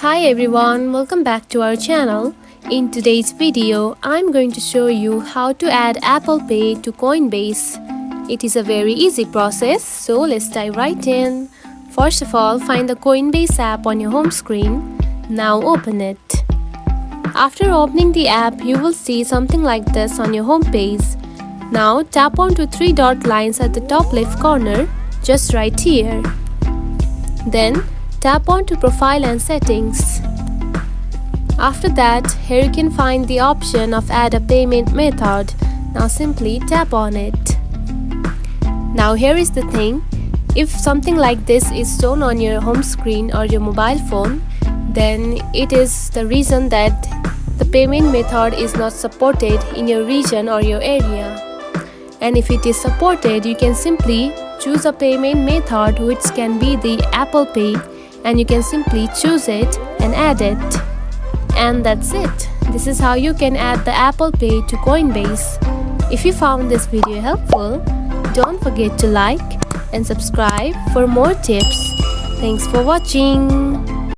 Hi everyone, welcome back to our channel. In today's video, I'm going to show you how to add Apple Pay to Coinbase. It is a very easy process, so let's dive right in. First of all, find the Coinbase app on your home screen. Now open it. After opening the app, you will see something like this on your home page. Now tap onto three dot lines at the top left corner, just right here. Then tap on to Profile and Settings. After that, here you can find the option of Add a Payment Method. Now simply tap on it. Now here is the thing, if something like this is shown on your home screen or your mobile phone, then it is the reason that the payment method is not supported in your region or your area. And if it is supported, you can simply choose a payment method which can be the Apple Pay, and you can simply choose it and add it. And that's it. This is how you can add the Apple Pay to Coinbase. If you found this video helpful, don't forget to like and subscribe for more tips. Thanks for watching.